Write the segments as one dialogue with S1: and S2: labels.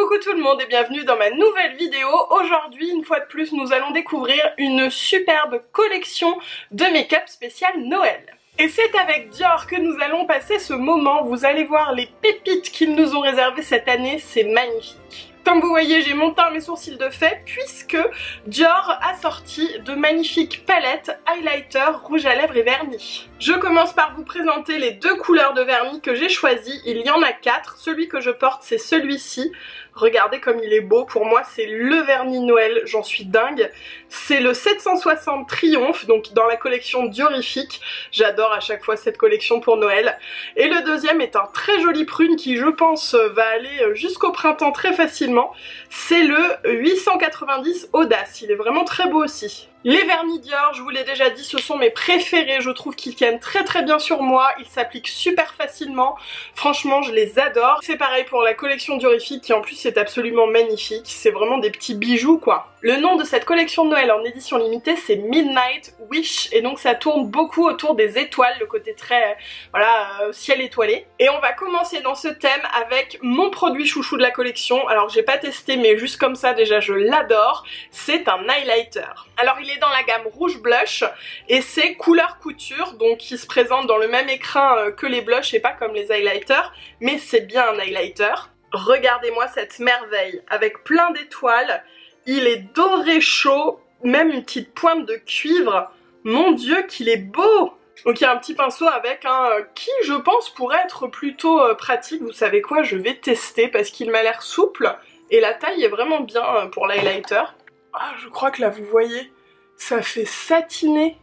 S1: Coucou tout le monde et bienvenue dans ma nouvelle vidéo. Aujourd'hui, une fois de plus, nous allons découvrir une superbe collection de make-up spécial Noël. Et c'est avec Dior que nous allons passer ce moment. Vous allez voir les pépites qu'ils nous ont réservées cette année, c'est magnifique. Comme vous voyez, j'ai mon teint, mes sourcils de fait, puisque Dior a sorti de magnifiques palettes highlighter, rouge à lèvres et vernis. Je commence par vous présenter les deux couleurs de vernis que j'ai choisis. Il y en a 4. Celui que je porte, c'est celui-ci. Regardez comme il est beau. Pour moi, c'est le vernis Noël. J'en suis dingue. C'est le 760 Triomphe, donc dans la collection Diorifique. J'adore à chaque fois cette collection pour Noël. Et le deuxième est un très joli prune qui, je pense, va aller jusqu'au printemps très facilement. C'est le 890 Audace. Il est vraiment très beau aussi. Les vernis Dior, je vous l'ai déjà dit, ce sont mes préférés. Je trouve qu'ils tiennent très bien sur moi. Ils s'appliquent super facilement. Franchement, je les adore. C'est pareil pour la collection Diorifique qui en plus est absolument magnifique. C'est vraiment des petits bijoux quoi. Le nom de cette collection de Noël en édition limitée, c'est Midnight Wish. Et donc ça tourne beaucoup autour des étoiles, le côté très, ciel étoilé. Et on va commencer dans ce thème avec mon produit chouchou de la collection. Alors j'ai pas testé, mais juste comme ça déjà je l'adore. C'est un highlighter. Alors il est dans la gamme rouge blush et c'est couleur couture, donc il se présente dans le même écrin que les blushs et pas comme les highlighters, mais c'est bien un highlighter. Regardez-moi cette merveille avec plein d'étoiles, il est doré chaud, même une petite pointe de cuivre. Mon dieu qu'il est beau! Donc il y a un petit pinceau avec un qui je pense pourrait être plutôt pratique. Vous savez quoi, je vais tester parce qu'il m'a l'air souple et la taille est vraiment bien pour l'highlighter. Ah, je crois que là vous voyez, ça fait satiner.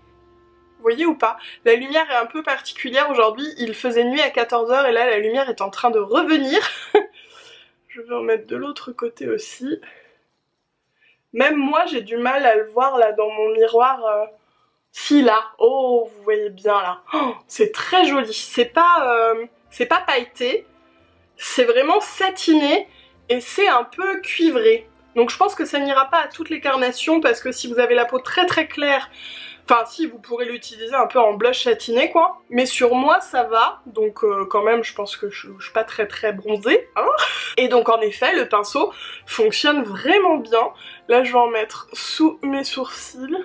S1: Vous voyez ou pas? La lumière est un peu particulière aujourd'hui, il faisait nuit à 14 h et là la lumière est en train de revenir. Je vais en mettre de l'autre côté aussi. Même moi j'ai du mal à le voir là dans mon miroir. Si là, oh vous voyez bien là. Oh, c'est très joli, c'est pas pailleté, c'est vraiment satiné et c'est un peu cuivré. Donc je pense que ça n'ira pas à toutes les carnations parce que si vous avez la peau très claire, enfin si vous pourrez l'utiliser un peu en blush satiné quoi. Mais sur moi ça va, donc quand même je pense que je suis pas très bronzée. Hein. Et donc en effet le pinceau fonctionne vraiment bien. Là je vais en mettre sous mes sourcils.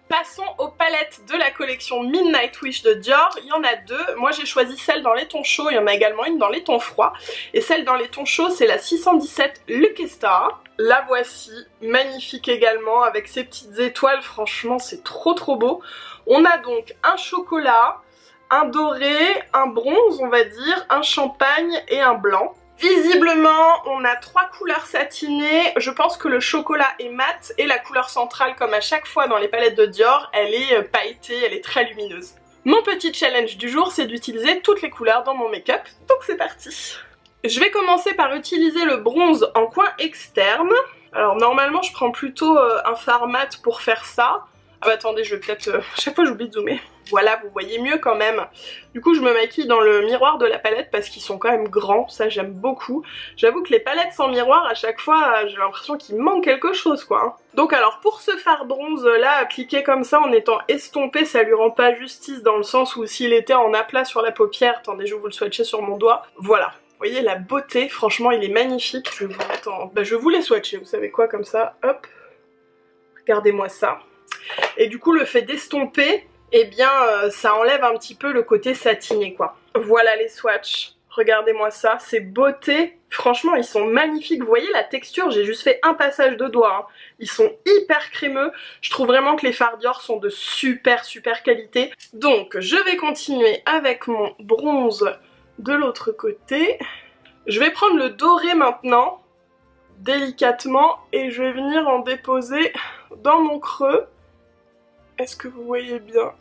S1: Passons aux palettes de la collection Midnight Wish de Dior. Il y en a deux. Moi j'ai choisi celle dans les tons chauds, il y en a également une dans les tons froids. Et celle dans les tons chauds c'est la 617 Lucky Star. La voici, magnifique également avec ses petites étoiles, franchement c'est trop beau. On a donc un chocolat, un doré, un bronze on va dire, un champagne et un blanc. Visiblement, on a 3 couleurs satinées, je pense que le chocolat est mat et la couleur centrale, comme à chaque fois dans les palettes de Dior, elle est pailletée, elle est très lumineuse. Mon petit challenge du jour, c'est d'utiliser toutes les couleurs dans mon make-up, donc c'est parti. Je vais commencer par utiliser le bronze en coin externe. Alors normalement, je prends plutôt un fard mat pour faire ça. Ah bah attendez, je vais peut-être... chaque fois j'oublie de zoomer. Voilà, vous voyez mieux quand même. Du coup je me maquille dans le miroir de la palette parce qu'ils sont quand même grands, ça j'aime beaucoup. J'avoue que les palettes sans miroir à chaque fois j'ai l'impression qu'il manque quelque chose quoi. Donc alors pour ce fard bronze là, appliqué comme ça en étant estompé, ça lui rend pas justice dans le sens où s'il était en aplat sur la paupière, attendez je vais vous le swatcher sur mon doigt, voilà. Vous voyez la beauté, franchement il est magnifique. Je vais vous mettre en... je vais vous les swatcher, vous savez quoi comme ça, hop. Regardez-moi ça. Et du coup le fait d'estomper, eh bien ça enlève un petit peu le côté satiné quoi. Voilà les swatchs, regardez-moi ça, c'est beauté, franchement ils sont magnifiques, vous voyez la texture, j'ai juste fait un passage de doigt, hein. Ils sont hyper crémeux, je trouve vraiment que les fards Dior sont de super qualité. Donc je vais continuer avec mon bronze de l'autre côté, je vais prendre le doré maintenant, délicatement, et je vais venir en déposer dans mon creux. Est-ce que vous voyez bien?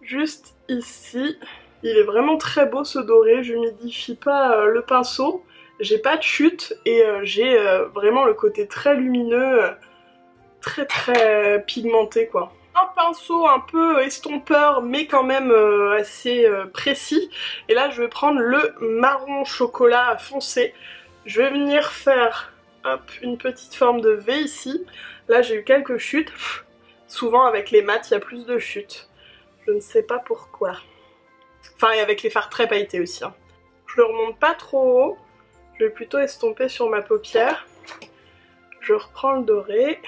S1: Juste ici. Il est vraiment très beau ce doré, je n'humidifie pas le pinceau. J'ai pas de chute et j'ai vraiment le côté très lumineux, très pigmenté quoi. Un pinceau un peu estompeur mais quand même assez précis. Et là je vais prendre le marron chocolat foncé. Je vais venir faire hop, une petite forme de V ici. Là j'ai eu quelques chutes. Souvent avec les mats il y a plus de chutes. Je ne sais pas pourquoi. Enfin et avec les fards très pailletés aussi. Hein. Je le remonte pas trop haut. Je je vais plutôt estomper sur ma paupière. Je reprends le doré.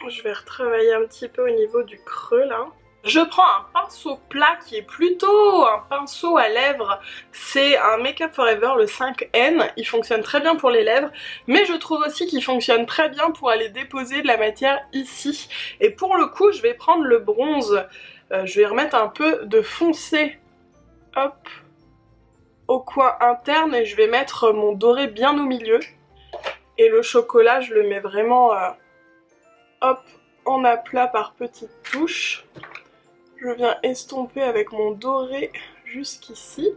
S1: Je vais retravailler un petit peu au niveau du creux là. Je prends un pinceau plat qui est plutôt un pinceau à lèvres. C'est un Make Up For Ever, le 5N. Il fonctionne très bien pour les lèvres. Mais je trouve aussi qu'il fonctionne très bien pour aller déposer de la matière ici. Et pour le coup, je vais prendre le bronze. Je vais remettre un peu de foncé. Hop. Au coin interne. Et je vais mettre mon doré bien au milieu. Et le chocolat, je le mets vraiment... hop, en aplat par petites touches. Je viens estomper avec mon doré jusqu'ici.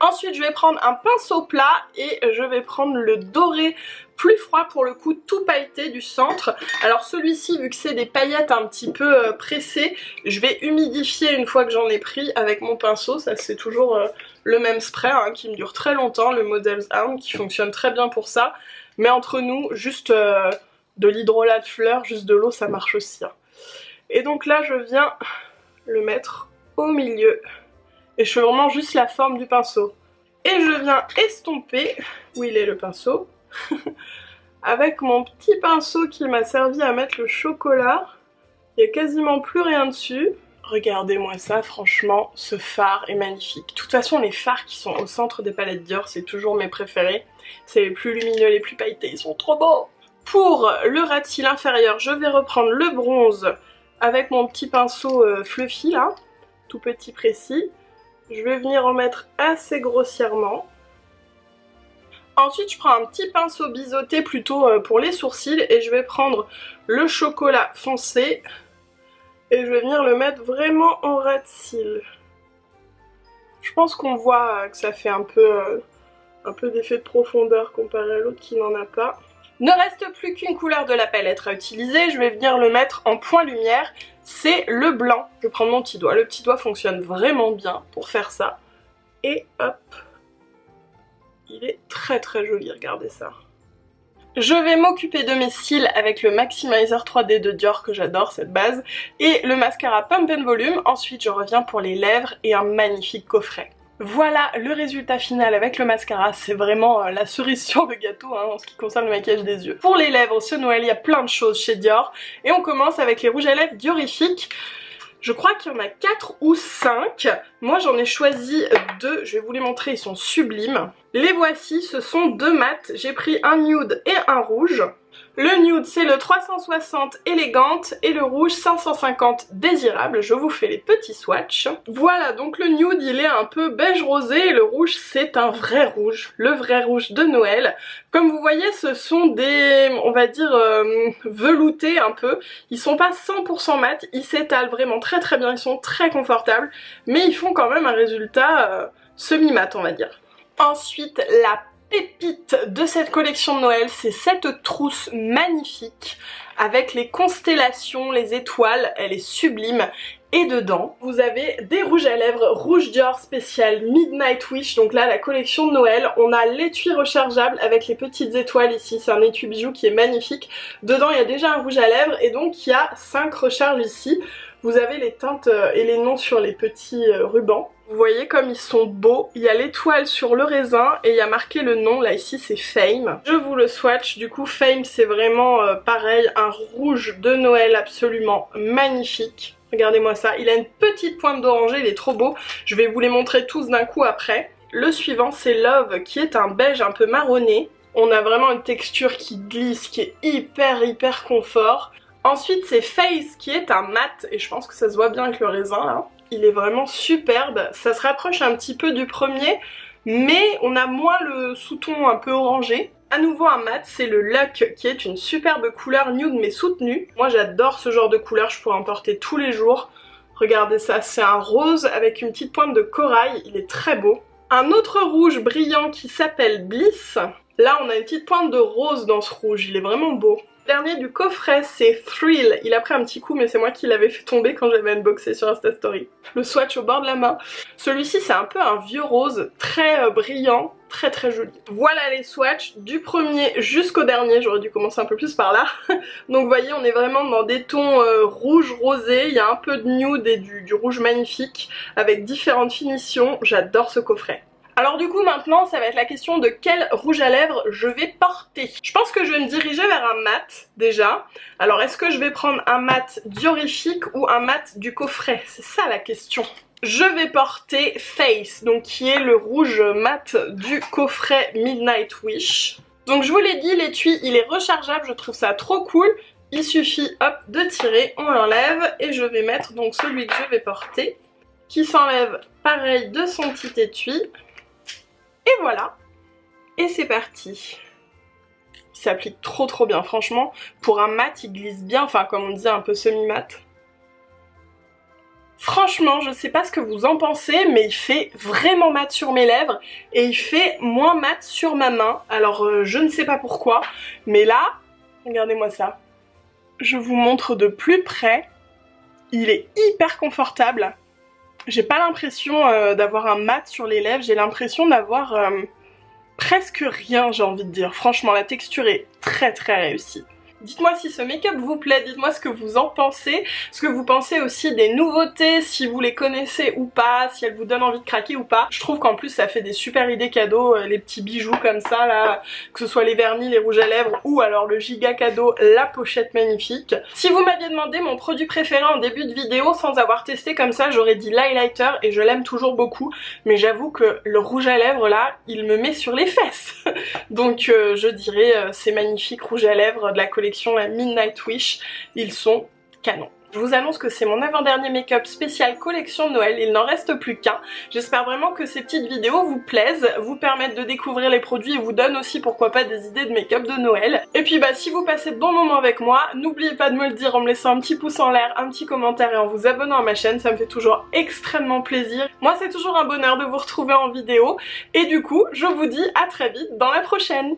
S1: Ensuite, je vais prendre un pinceau plat et je vais prendre le doré plus froid, pour le coup tout pailleté du centre. Alors celui-ci, vu que c'est des paillettes un petit peu pressées, je vais humidifier une fois que j'en ai pris avec mon pinceau. Ça, c'est toujours le même spray hein, qui me dure très longtemps, le Model's Arm, qui fonctionne très bien pour ça. Mais entre nous, juste de l'hydrolat de fleurs, juste de l'eau, ça marche aussi. Hein. Et donc là, je viens le mettre au milieu. Et je fais vraiment juste la forme du pinceau. Et je viens estomper, où il est le pinceau, avec mon petit pinceau qui m'a servi à mettre le chocolat. Il n'y a quasiment plus rien dessus. Regardez-moi ça, franchement, ce fard est magnifique. De toute façon, les fards qui sont au centre des palettes Dior, c'est toujours mes préférés. C'est les plus lumineux, les plus pailletés, ils sont trop beaux. Pour le ras de cils inférieur, je vais reprendre le bronze avec mon petit pinceau fluffy là, tout petit précis. Je vais venir en mettre assez grossièrement. Ensuite, je prends un petit pinceau biseauté plutôt pour les sourcils et je vais prendre le chocolat foncé et je vais venir le mettre vraiment en ras de cils. Je pense qu'on voit que ça fait un peu d'effet de profondeur comparé à l'autre qui n'en a pas. Ne reste plus qu'une couleur de la palette à utiliser, je vais venir le mettre en point lumière, c'est le blanc. Je vais prendre mon petit doigt, le petit doigt fonctionne vraiment bien pour faire ça. Et hop, il est très très joli, regardez ça. Je vais m'occuper de mes cils avec le Maximizer 3D de Dior, que j'adore cette base, et le mascara Pump and Volume. Ensuite je reviens pour les lèvres et un magnifique coffret. Voilà le résultat final avec le mascara, c'est vraiment la cerise sur le gâteau hein, en ce qui concerne le maquillage des yeux. Pour les lèvres ce Noël, il y a plein de choses chez Dior et on commence avec les rouges à lèvres Diorifiques. Je crois qu'il y en a 4 ou 5, moi j'en ai choisi 2, je vais vous les montrer, ils sont sublimes. Les voici, ce sont 2 mats, j'ai pris un nude et un rouge. Le nude c'est le 360 élégante et le rouge 550 désirable. Je vous fais les petits swatchs. Voilà, donc le nude il est un peu beige rosé et le rouge c'est un vrai rouge, le vrai rouge de Noël. Comme vous voyez ce sont des, on va dire, veloutés un peu. Ils sont pas 100% mat, ils s'étalent vraiment très très bien, ils sont très confortables. Mais ils font quand même un résultat semi-mat on va dire. Ensuite la pépite de cette collection de Noël, c'est cette trousse magnifique avec les constellations, les étoiles, elle est sublime. Et dedans, vous avez des rouges à lèvres rouge Dior spécial Midnight Wish. Donc là, la collection de Noël, on a l'étui rechargeable avec les petites étoiles ici. C'est un étui bijou qui est magnifique. Dedans, il y a déjà un rouge à lèvres et donc il y a 5 recharges ici. Vous avez les teintes et les noms sur les petits rubans. Vous voyez comme ils sont beaux. Il y a l'étoile sur le raisin et il y a marqué le nom. Là ici c'est Fame. Je vous le swatch. Du coup Fame c'est vraiment pareil. Un rouge de Noël absolument magnifique. Regardez-moi ça. Il a une petite pointe d'oranger. Il est trop beau. Je vais vous les montrer tous d'un coup après. Le suivant c'est Love qui est un beige un peu marronné. On a vraiment une texture qui glisse, qui est hyper confort. Ensuite c'est Face qui est un mat et je pense que ça se voit bien avec le raisin là. Il est vraiment superbe, ça se rapproche un petit peu du premier mais on a moins le sous-ton un peu orangé. À nouveau un mat, c'est le Luck qui est une superbe couleur nude mais soutenue. Moi j'adore ce genre de couleur, je pourrais en porter tous les jours. Regardez ça, c'est un rose avec une petite pointe de corail, il est très beau. Un autre rouge brillant qui s'appelle Bliss. Là on a une petite pointe de rose dans ce rouge, il est vraiment beau. Le dernier du coffret c'est Thrill, il a pris un petit coup mais c'est moi qui l'avais fait tomber quand j'avais unboxé sur Insta Story. Le swatch au bord de la main. Celui-ci c'est un peu un vieux rose très brillant, très joli. Voilà les swatchs du premier jusqu'au dernier, j'aurais dû commencer un peu plus par là. Donc vous voyez on est vraiment dans des tons rouge rosé, il y a un peu de nude et du rouge magnifique avec différentes finitions, j'adore ce coffret. Alors du coup maintenant ça va être la question de quel rouge à lèvres je vais porter. Je pense que je vais me diriger vers un mat déjà. Alors est-ce que je vais prendre un mat diorifique ou un mat du coffret? C'est ça la question. Je vais porter Face, donc qui est le rouge mat du coffret Midnight Wish. Donc je vous l'ai dit, l'étui il est rechargeable, je trouve ça trop cool. Il suffit hop de tirer, on l'enlève et je vais mettre donc celui que je vais porter qui s'enlève pareil de son petit étui. Et voilà, et c'est parti. Il s'applique trop bien, franchement. Pour un mat, il glisse bien, enfin comme on disait, un peu semi-mat. Franchement, je sais pas ce que vous en pensez, mais il fait vraiment mat sur mes lèvres et il fait moins mat sur ma main. Alors je ne sais pas pourquoi, mais là, regardez-moi ça. Je vous montre de plus près. Il est hyper confortable. J'ai pas l'impression d'avoir un mat sur les lèvres, j'ai l'impression d'avoir presque rien, j'ai envie de dire. Franchement, la texture est très réussie. Dites-moi si ce make-up vous plaît, dites-moi ce que vous en pensez, ce que vous pensez aussi des nouveautés, si vous les connaissez ou pas, si elles vous donnent envie de craquer ou pas. Je trouve qu'en plus ça fait des super idées cadeaux, les petits bijoux comme ça là, que ce soit les vernis, les rouges à lèvres ou alors le giga cadeau, la pochette magnifique. Si vous m'aviez demandé mon produit préféré en début de vidéo sans avoir testé comme ça, j'aurais dit l'highlighter et je l'aime toujours beaucoup, mais j'avoue que le rouge à lèvres là, il me met sur les fesses. Donc je dirais ces magnifiques rouges à lèvres de la collection la Midnight Wish, ils sont canons. Je vous annonce que c'est mon avant-dernier make-up spécial collection Noël, il n'en reste plus qu'un. J'espère vraiment que ces petites vidéos vous plaisent, vous permettent de découvrir les produits et vous donnent aussi pourquoi pas des idées de make-up de Noël. Et puis bah si vous passez de bons moments avec moi, n'oubliez pas de me le dire en me laissant un petit pouce en l'air, un petit commentaire et en vous abonnant à ma chaîne, ça me fait toujours extrêmement plaisir. Moi c'est toujours un bonheur de vous retrouver en vidéo et du coup je vous dis à très vite dans la prochaine.